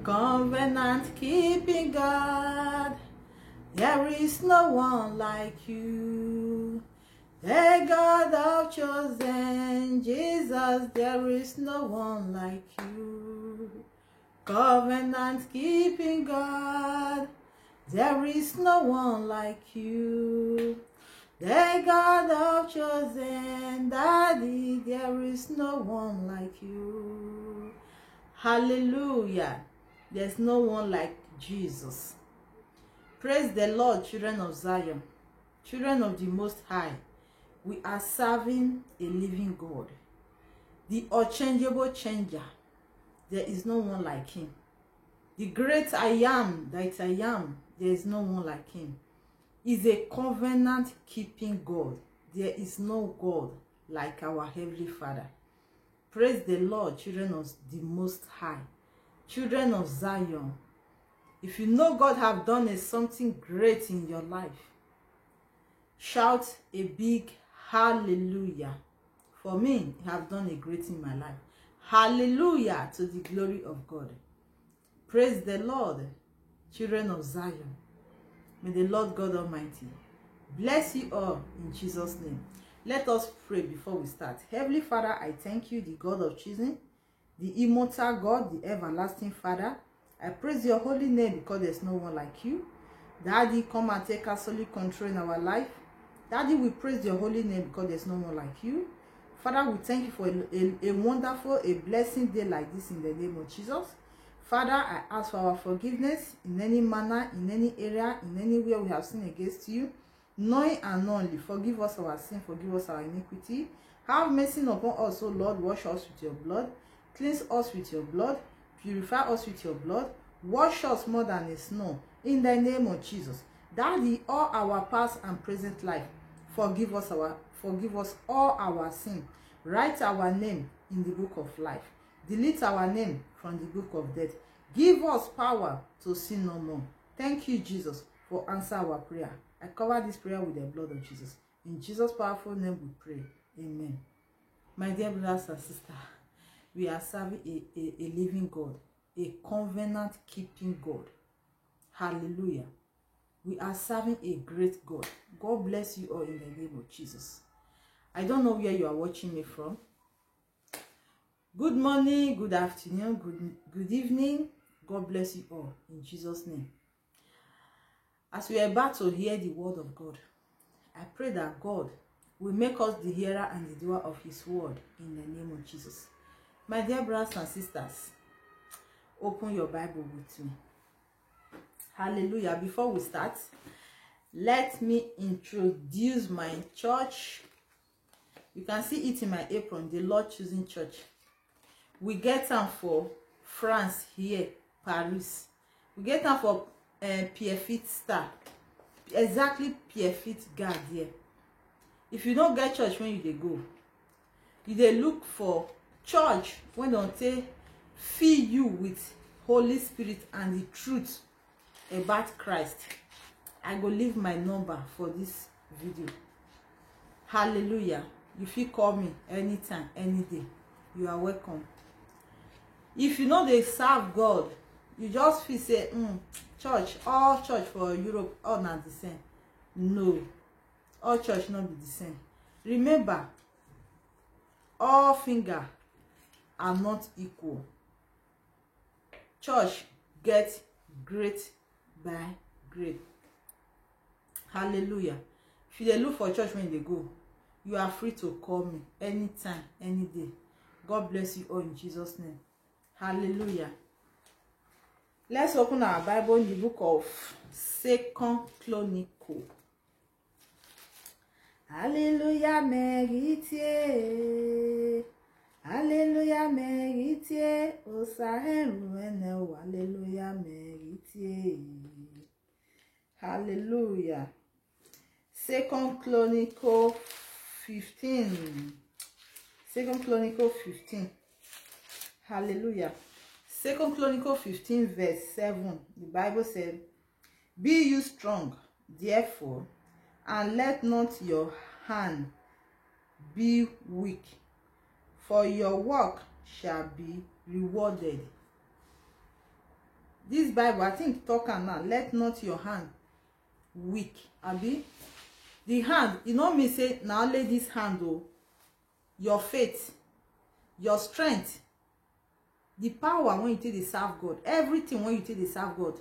Covenant keeping God, there is no one like you. The God of chosen Jesus, there is no one like you. Covenant keeping God, there is no one like you. The God of chosen Daddy, there is no one like you. Hallelujah. There's no one like Jesus. Praise the Lord, children of Zion, children of the Most High. We are serving a living God, the unchangeable changer. There is no one like him. The great I am that I am, there is no one like him. He's a covenant keeping God. There is no God like our Heavenly Father. Praise the Lord, children of the Most High, children of Zion. If you know God have done something great in your life, shout a big hallelujah. For me, He have done a great in my life. Hallelujah to the glory of God. Praise the Lord, children of Zion. May the Lord God Almighty bless you all in Jesus' name. Let us pray before we start. Heavenly Father, I thank you, the God of choosing, the immortal God, the everlasting Father. I praise your holy name because there's no one like you. Daddy, come and take absolute control in our life. Daddy, we praise your holy name because there's no one like you. Father, we thank you for a wonderful, a blessing day like this in the name of Jesus. Father, I ask for our forgiveness in any manner, in any area, in anywhere we have sinned against you, knowing and unknowingly. Forgive us our sin, forgive us our iniquity. Have mercy upon us, O Lord. Wash us with your blood. Cleanse us with your blood. Purify us with your blood. Wash us more than a snow. In the name of Jesus. Daddy, all our past and present life, forgive us all our sin. Write our name in the book of life. Delete our name from the book of death. Give us power to sin no more. Thank you, Jesus, for answer our prayer. I cover this prayer with the blood of Jesus. In Jesus' powerful name we pray. Amen. My dear brothers and sisters, we are serving a living God, a covenant-keeping God. Hallelujah. We are serving a great God. God bless you all in the name of Jesus. I don't know where you are watching me from. Good morning, good afternoon, good evening. God bless you all in Jesus' name. As we are about to hear the word of God, I pray that God will make us the hearer and the doer of his word in the name of Jesus. My dear brothers and sisters, open your Bible with me. Hallelujah. Before we start, let me introduce my church. You can see it in my apron, the Lord Choosing Church. We get them for France here, Paris. We get them for Pierrefitte Star. Exactly Pierrefitte Gard here. If you don't get church when you go, you look for church when they feed you with Holy Spirit and the truth about Christ. I go leave my number for this video. Hallelujah. You feel call me anytime, any day. You are welcome. If you know they serve God, you just feel say, church, all church for Europe, all not the same. No, all church not be the same. Remember, all fingers are not equal. Church get great by great. Hallelujah. If you look for church when they go, you are free to call me anytime, any day. God bless you all in Jesus' name. Hallelujah. Let's open our Bible in the book of 2 Chronicles. Hallelujah, meritier. Hallelujah, meritier. Osaheruene, hallelujah, meritier. Hallelujah. 2 Chronicles 15. 2 Chronicles 15. Hallelujah. 2 Chronicles 15 verse 7. The Bible said, be you strong, therefore, and let not your hand be weak, for your work shall be rewarded. This Bible, I think, talk am now. Let not your hand weak. Abi, the hand, you know me say na only this hand o. Your faith, your strength, the power when you take dey serve God, everything when you take dey serve God,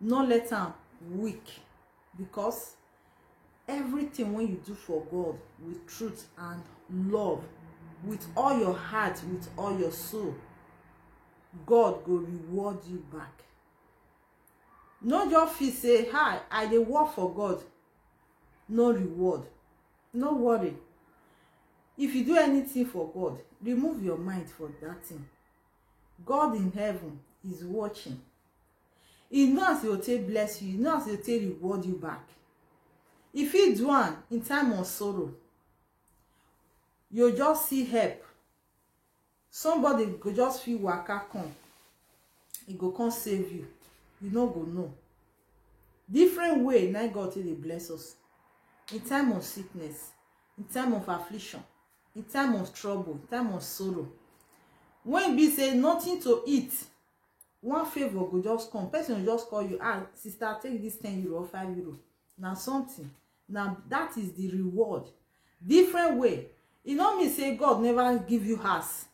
no let am weak, because everything when you do for God with truth and love, with all your heart, with all your soul, God go reward you back. No just feel say, hi, I dey work for God, no reward. No worry. If you do anything for God, remove your mind for that thing. God in heaven is watching. He knows he will take bless you. He knows he will take reward you back. If he do one in time of sorrow, you just see help. Somebody go just feel waka come. He go come save you. You no go know. Different way now God take dey bless us. In time of sickness, in time of affliction, in time of trouble, in time of sorrow. When be say nothing to eat, one favor go just come. Person will just call you, sister, take this 10 euro or 5 euro. Now something. Now that is the reward. Different way. You know me say God never give you house,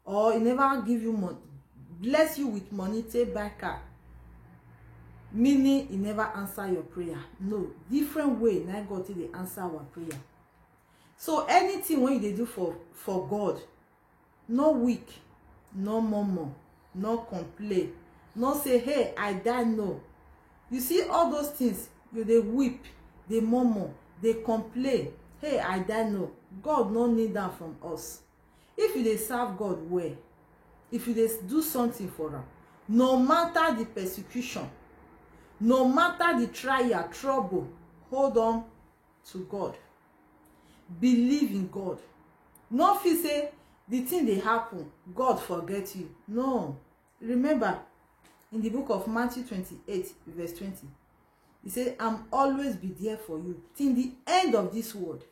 or he never give you money, bless you with money, take buy car. Meaning he never answer your prayer. No, different way now God take dey answer our prayer. So anything when you do for God, no weak, no murmur, no complain, no say, hey, I die. No. You see all those things, you dey weep, they murmur, they complain, hey, I die. No. God no need that from us. If you dey serve God well, if you dey do something for him, no matter the persecution, no matter the trial, trouble, hold on to God. Believe in God. No feel say the thing dey happen, God forget you. No. Remember, in the book of Matthew 28, verse 20, he said, I'm always be there for you till the end of this world.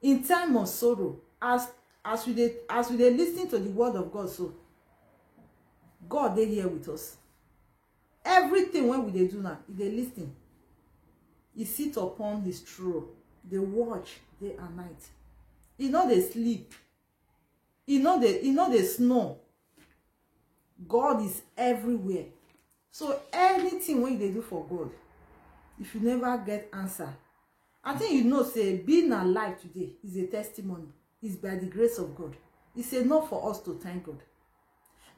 In time of sorrow, as we dey listen to the word of God, so God dey here with us. Everything when we dey do now, he dey listen. He sit upon his throne, they watch day and night. He no dey sleep. He no dey snore. God is everywhere. So anything when they do for God, if you never get answer, I think you know say being alive today is a testimony. It's by the grace of God. It's enough for us to thank God.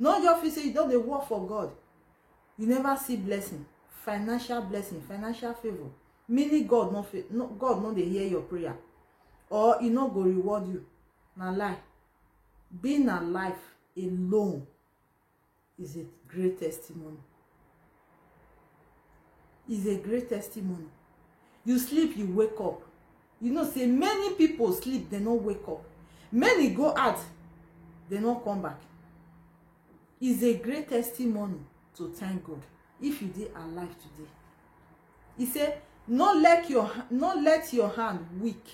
Not just you say you don't dey work for God, you never see blessing, financial blessing, financial favor. Meaning God no dey hear your prayer, or he no go reward you. Na lie. Being alive alone is a great testimony. Is a great testimony. You sleep, you wake up. You know, say many people sleep, they don't wake up. Many go out, they don't come back. Is a great testimony to thank God if you dey alive today. He said, not let your hand weak.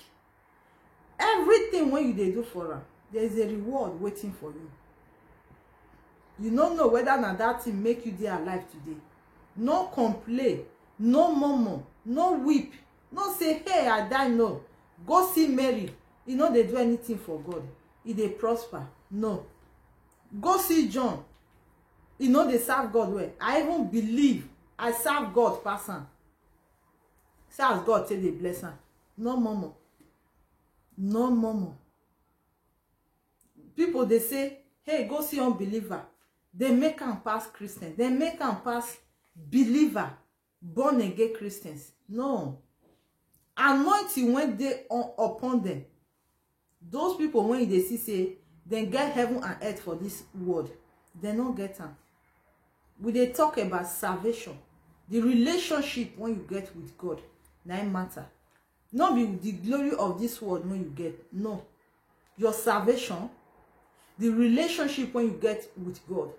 Everything when you dey do for her, there is a reward waiting for you. You don't know whether na that thing make you dey alive today. No complain, no murmur, no weep, no say, hey, I die. No. Go see Mary. You know they do anything for God. If they prosper. No. Go see John. You know they serve God well. I even believe I serve God person. Say as God take the blessing. No murmur. No murmur. People they say, hey, go see unbeliever. They make them pass Christians. They make them pass believer, born again Christians. No. Anointing when they upon them. Those people when they see say they get heaven and earth for this world, they don't get them. When they talk about salvation, the relationship when you get with God, that matter. Not be the glory of this world when you get. No. Your salvation, the relationship when you get with God,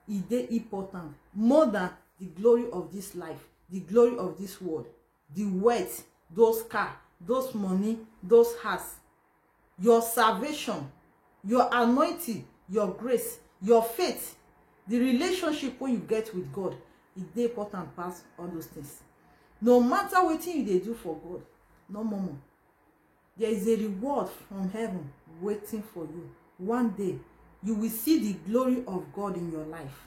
is important more than the glory of this life, the glory of this world, the wealth, those cars, those money, those houses. Your salvation, your anointing, your grace, your faith The relationship when you get with God is dey important pass all those things. No matter wetin you dey do for God, no more. There is a reward from heaven waiting for you. One day, you will see the glory of God in your life.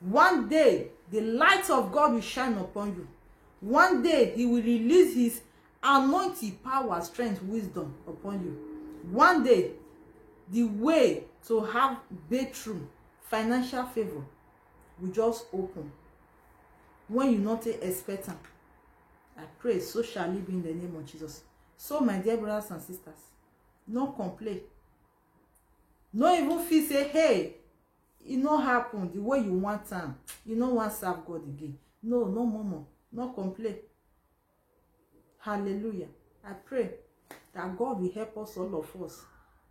One day, the light of God will shine upon you. One day, he will release his anointing, power, strength, wisdom upon you. One day, the way to have breakthrough, financial favor will just open when you not expect it. I pray so shall it be in the name of Jesus. So my dear brothers and sisters, no complain. No even feel say, hey, it no happen the way you want time. You no want serve God again. No, no more. No complain. Hallelujah. I pray that God will help us, all of us.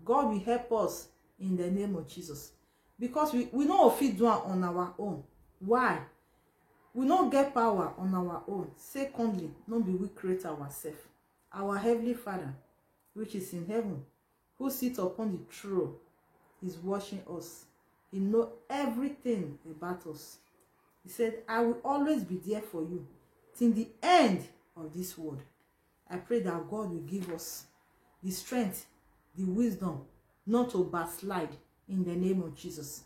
God will help us in the name of Jesus. Because we know if we do it on our own. Why? We don't get power on our own. Secondly, not be we create ourselves. Our Heavenly Father, which is in heaven, who sits upon the throne, is watching us. He knows everything about us. He said, I will always be there for you till the end of this world. I pray that God will give us the strength, the wisdom, not to backslide in the name of Jesus.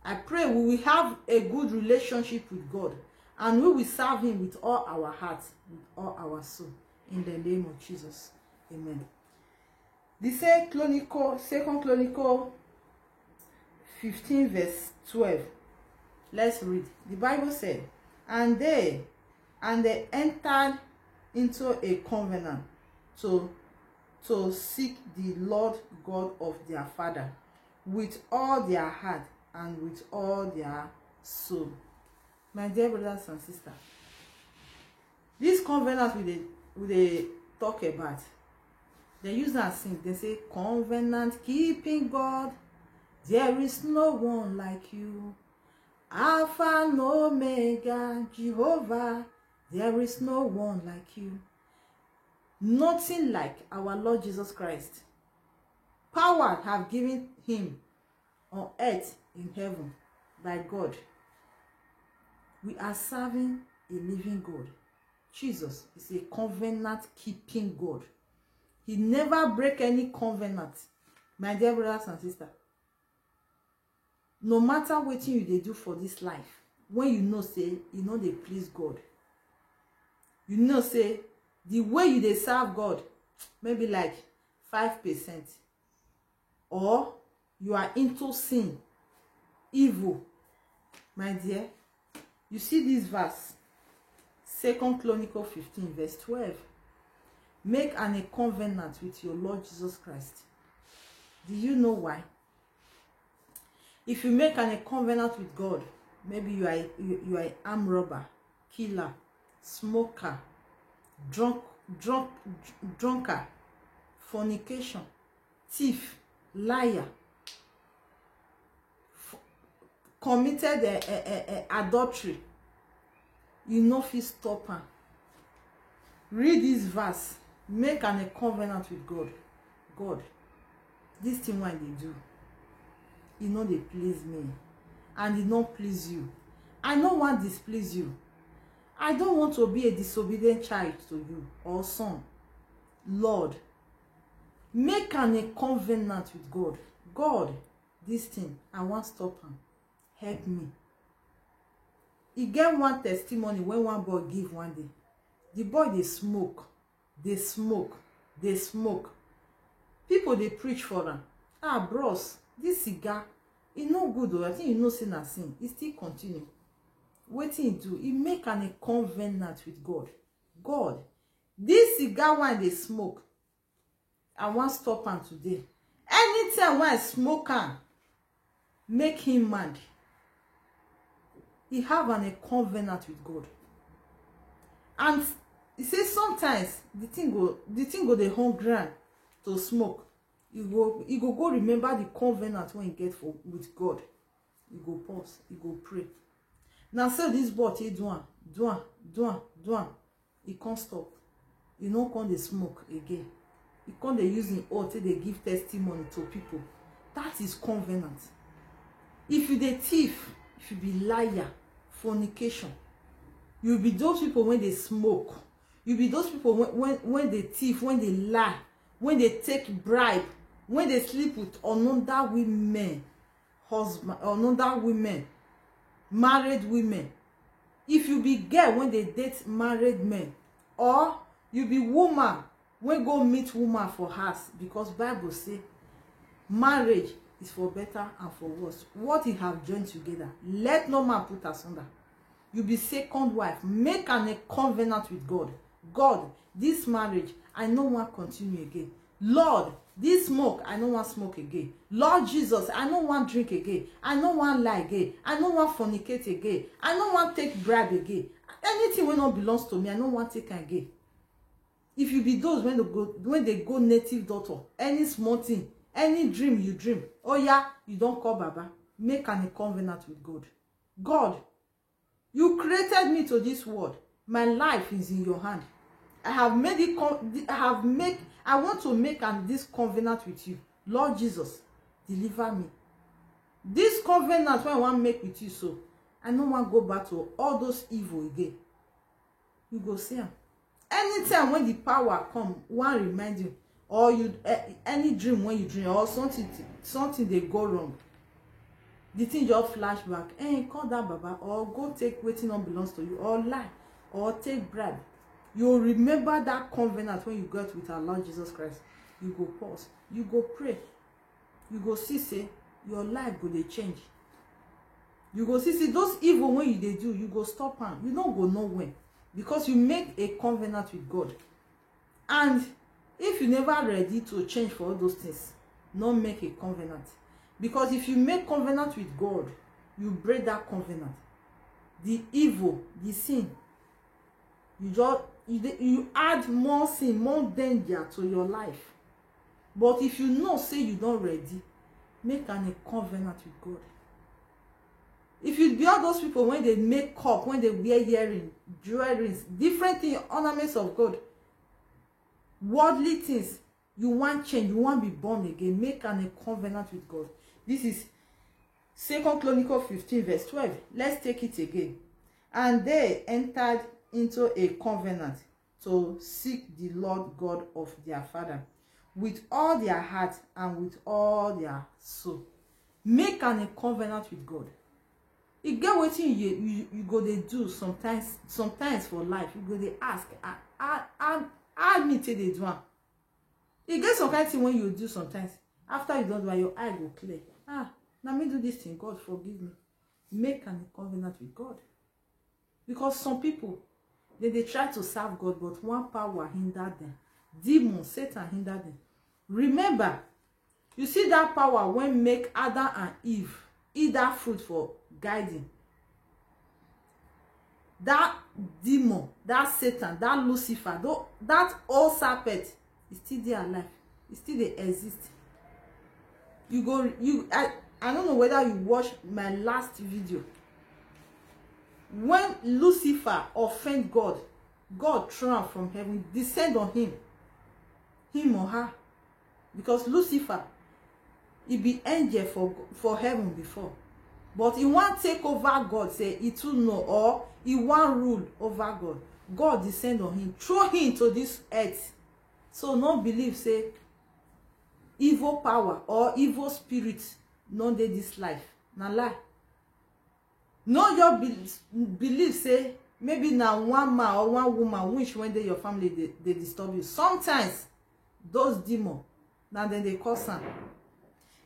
I pray we will have a good relationship with God and we will serve him with all our heart, with all our soul, in the name of Jesus. Amen. The Second Chronicle 15 verse 12. Let's read. The Bible said, and they entered into a covenant to seek the Lord God of their father with all their heart and with all their soul. My dear brothers and sisters, this covenant we talk about, they use that sing. They say, covenant keeping God, there is no one like you. Alpha and Omega, Jehovah, there is no one like you. Nothing like our Lord Jesus Christ. Power have given him on earth, in heaven, by God. We are serving a living God. Jesus is a covenant keeping God. He never break any covenant. My dear brothers and sisters, no matter what you they do for this life, when you know say you know they please God, you know say the way you they serve God maybe like 5%, or you are into sin, evil. My dear, you see this verse, 2 Chronicle 15 verse 12. Make a covenant with your Lord Jesus Christ. Do you know why? If you make a covenant with God, maybe you are an armed robber, killer, smoker, drunkard, fornication, thief, liar, committed adultery, you no fit stop am. Read this verse. Make a covenant with God. God, this thing what they do, you know they please me, and it not please you. I don't want to displease you. I don't want to be a disobedient child to you or son. Lord, make a covenant with God. God, this thing I want to stop him. Help me. He get one testimony when one boy give one day. The boy they smoke. People they preach for them. Ah, bros, this cigar, it no good though. I think you know sin and sin. It still continue. Waiting he do, he make a covenant with God. God, this cigar when they smoke, I want stop him today. Anytime when I smoke him, make him mad. He have a covenant with God. And he says sometimes the thing go the hungry to smoke. He go remember the covenant when he get with God. He go pause, he go pray. Now say this boy he do am. He can't stop. He no come dey smoke again. He can't dey use him oath till they give testimony to people. That is covenant. If you the thief, if you be liar, fornication, you be those people when they smoke. You be those people when they thief, when they lie, when they take bribe, when they sleep with another women, husband, another women, married women. If you be girl when they date married men, or you be woman when go meet woman for house, because Bible say marriage is for better and for worse. What he have joined together, let no man put asunder. You be second wife, make a covenant with God. God, this marriage, I no want continue again. Lord, this smoke, I no want smoke again. Lord Jesus, I no want drink again. I no want lie again. I no want fornicate again. I no want take bribe again. Anything when not belongs to me, I no want take again. If you be those when they go native daughter, any small thing, any dream you dream, oh yeah, you don't call Baba. Make a covenant with God. God, you created me to this world. My life is in your hand. I have made it. I want to make this covenant with you, Lord Jesus. Deliver me. This covenant when I want to make with you, so I don't want to go back to all those evil again. You go see him. Anytime when the power come, one remind you, or you any dream when you dream, or something they go wrong. The thing just flashback. Call that Baba, or go take wetin not belongs to you, or lie, or take bribe. You remember that covenant when you got with our Lord Jesus Christ. You go pause. You go pray. You go see, say, your life go dey change. You go see those evil when you dey do, you go stop am. You don't go nowhere. Because you make a covenant with God. And if you never ready to change for all those things, not make a covenant. Because if you make covenant with God, you break that covenant. The evil, the sin, you add more sin, more danger to your life. But if you know, say you don't ready, make a covenant with God. If you be all those people when they make up, when they wear earrings, jewelry, different things, ornaments of God, worldly things, you want change, you want to be born again, make a covenant with God. This is 2 Chronicles 15 verse 12. Let's take it again. And they entered into a covenant to seek the Lord God of their father with all their heart and with all their soul. Make a covenant with God. You get what you go they do sometimes for life. You go they ask, I me tell they do. You get some kind of thing when you do sometimes. After you don't do it, your eye go clear. Now me do this thing, God forgive me. Make a covenant with God. Because some people, they try to serve God, but one power hindered them. Demon, Satan hindered them. Remember, you see that power when make Adam and Eve eat that fruit for guiding. That demon, that Satan, that Lucifer, that old serpent is still there alive. It still they exist. I don't know whether you watched my last video. When Lucifer offended God, God threw him from heaven, descend on him or her. Because Lucifer, he be angel for heaven before. But he want take over God, say he too know, or he want rule over God. God descend on him, throw him to this earth. So no believe, say, evil power or evil spirit no dey this life. Na lie. No your believe, say, maybe now one man or one woman which when they your family they disturb you. Sometimes those demons, now then they cause them.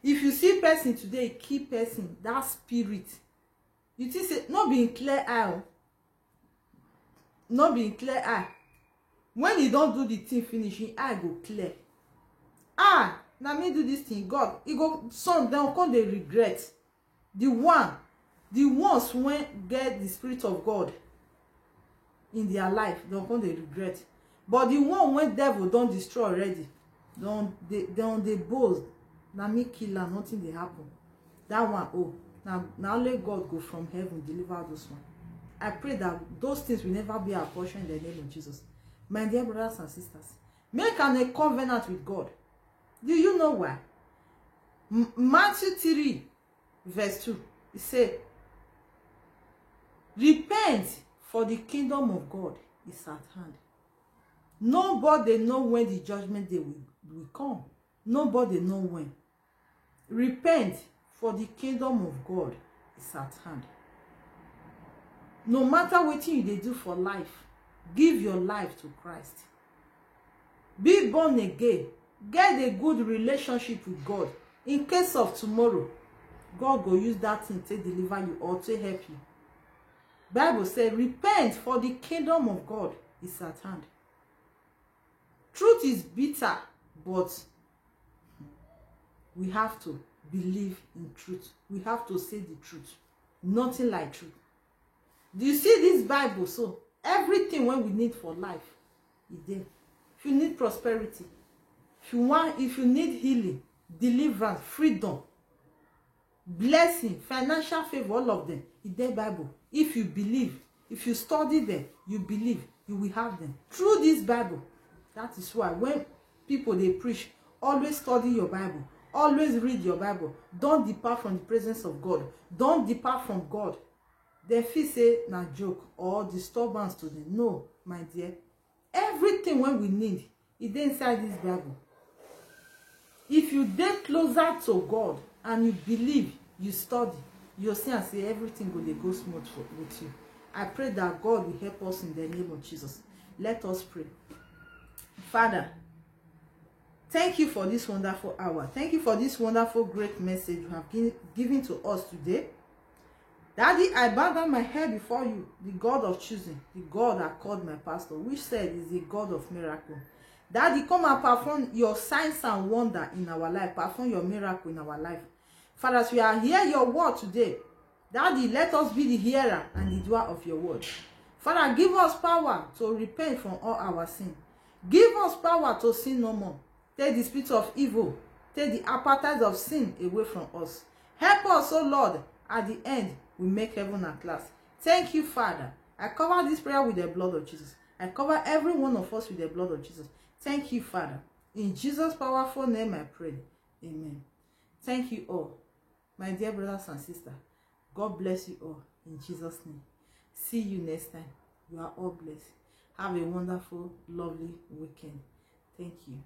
If you see person today, key person, that spirit, you think say not being clear eye. Not being clear eye. When you don't do the thing finishing, eye go clear. Now me do this thing, God, it go some then come they regret. The ones when get the spirit of God in their life, don't come they regret. But the one when devil don't destroy already, don't they boast. Now me kill her, nothing they happen. That one, now let God go from heaven, deliver those one. I pray that those things will never be our portion in the name of Jesus. My dear brothers and sisters, make a covenant with God. Do you know why? Matthew 3 verse 2. He said, repent, for the kingdom of God is at hand. Nobody know when the judgment day will come. Nobody know when. Repent, for the kingdom of God is at hand. No matter what you dey do for life, give your life to Christ. Be born again. Get a good relationship with God. In case of tomorrow, God go use that thing to deliver you or to help you. Bible says, repent, for the kingdom of God is at hand. Truth is bitter, but we have to believe in truth. We have to say the truth. Nothing like truth. Do you see this Bible? So everything when we need for life is there. If you need prosperity, if you need healing, deliverance, freedom, blessing, financial favor, all of them is there Bible. If you believe, if you study them, you believe, you will have them through this Bible. That is why when people they preach, always study your Bible, always read your Bible. Don't depart from the presence of God. Don't depart from God. They feel say na joke or disturbance to them. No, my dear. Everything when we need is inside this Bible. If you get closer to God and you believe, you study, you'll see and say everything will go smooth with you. I pray that God will help us in the name of Jesus. Let us pray. Father, thank you for this wonderful hour. Thank you for this wonderful, great message you have given to us today. Daddy, I bow down my head before you, the God of choosing, the God that called my pastor, which said is the God of miracle. Daddy, come and perform your signs and wonder in our life. Perform your miracle in our life. Father, as we are hearing your word today, Daddy, let us be the hearer and the doer of your word. Father, give us power to repent from all our sin. Give us power to sin no more. Take the spirit of evil, take the appetite of sin away from us. Help us, oh Lord, at the end, we make heaven at last. Thank you, Father. I cover this prayer with the blood of Jesus. I cover every one of us with the blood of Jesus. Thank you, Father. In Jesus' powerful name I pray. Amen. Thank you all. My dear brothers and sisters, God bless you all in Jesus' name. See you next time. You are all blessed. Have a wonderful, lovely weekend. Thank you.